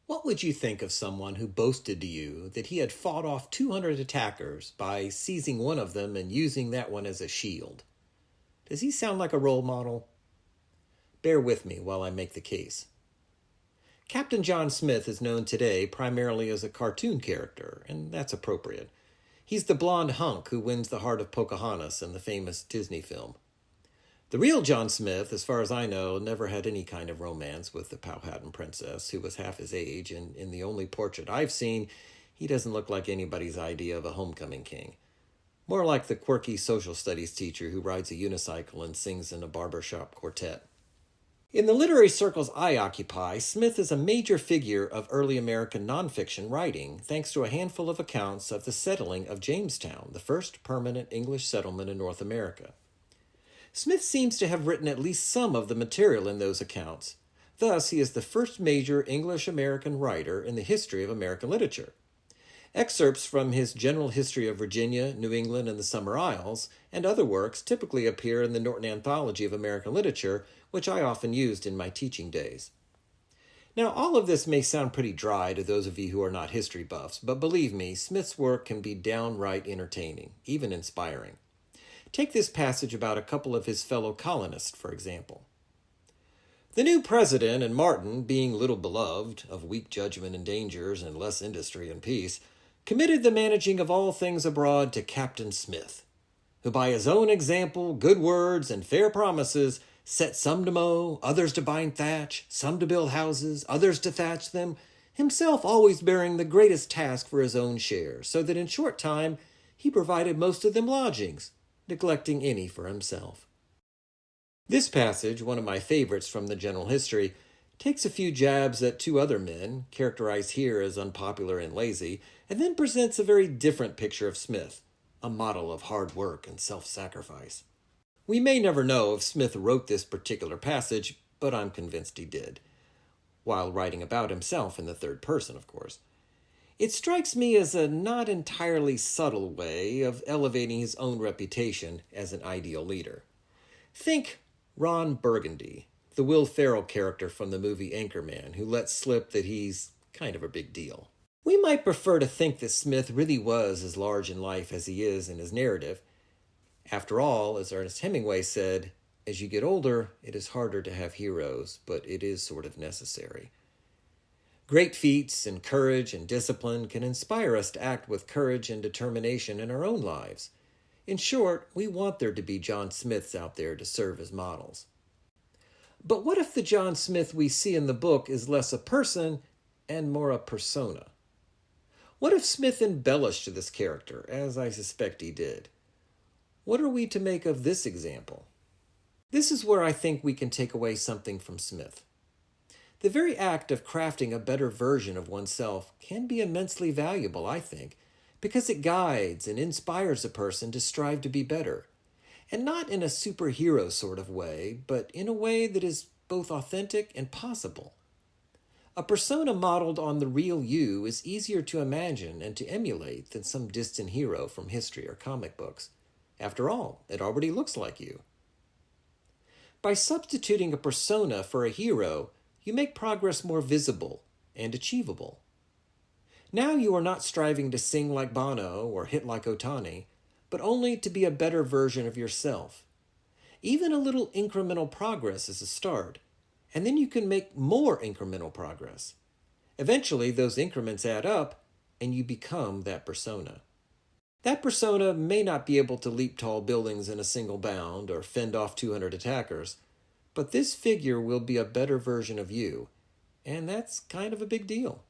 What would you think of someone who boasted to you that he had fought off 200 attackers by seizing one of them and using that one as a shield? Does he sound like a role model? Bear with me while I make the case. Captain John Smith is known today primarily as a cartoon character, and that's appropriate. He's the blonde hunk who wins the heart of Pocahontas in the famous Disney film. The real John Smith, as far as I know, never had any kind of romance with the Powhatan princess, who was half his age, and in the only portrait I've seen, he doesn't look like anybody's idea of a homecoming king. More like the quirky social studies teacher who rides a unicycle and sings in a barbershop quartet. In the literary circles I occupy, Smith is a major figure of early American nonfiction writing, thanks to a handful of accounts of the settling of Jamestown, the first permanent English settlement in North America. Smith seems to have written at least some of the material in those accounts. Thus, he is the first major English-American writer in the history of American literature. Excerpts from his General History of Virginia, New England, and the Summer Isles, and other works typically appear in the Norton Anthology of American Literature, which I often used in my teaching days. Now, all of this may sound pretty dry to those of you who are not history buffs, but believe me, Smith's work can be downright entertaining, even inspiring. Take this passage about a couple of his fellow colonists, for example. The new president and Martin, being little beloved, of weak judgment and dangers and less industry and peace, committed the managing of all things abroad to Captain Smith, who by his own example, good words, and fair promises, set some to mow, others to bind thatch, some to build houses, others to thatch them, himself always bearing the greatest task for his own share, so that in short time he provided most of them lodgings, neglecting any for himself. This passage, one of my favorites from the General History, takes a few jabs at two other men, characterized here as unpopular and lazy, and then presents a very different picture of Smith, a model of hard work and self-sacrifice. We may never know if Smith wrote this particular passage, but I'm convinced he did, while writing about himself in the third person, of course. It strikes me as a not entirely subtle way of elevating his own reputation as an ideal leader. Think Ron Burgundy, the Will Ferrell character from the movie Anchorman, who lets slip that he's kind of a big deal. We might prefer to think that Smith really was as large in life as he is in his narrative. After all, as Ernest Hemingway said, as you get older, it is harder to have heroes, but it is sort of necessary. Great feats and courage and discipline can inspire us to act with courage and determination in our own lives. In short, we want there to be John Smiths out there to serve as models. But what if the John Smith we see in the book is less a person and more a persona? What if Smith embellished this character, as I suspect he did? What are we to make of this example? This is where I think we can take away something from Smith. The very act of crafting a better version of oneself can be immensely valuable, I think, because it guides and inspires a person to strive to be better. And not in a superhero sort of way, but in a way that is both authentic and possible. A persona modeled on the real you is easier to imagine and to emulate than some distant hero from history or comic books. After all, it already looks like you. By substituting a persona for a hero, you make progress more visible and achievable. Now you are not striving to sing like Bono or hit like Otani, but only to be a better version of yourself. Even a little incremental progress is a start, and then you can make more incremental progress. Eventually, those increments add up, and you become that persona. That persona may not be able to leap tall buildings in a single bound or fend off 200 attackers, but this figure will be a better version of you, and that's kind of a big deal.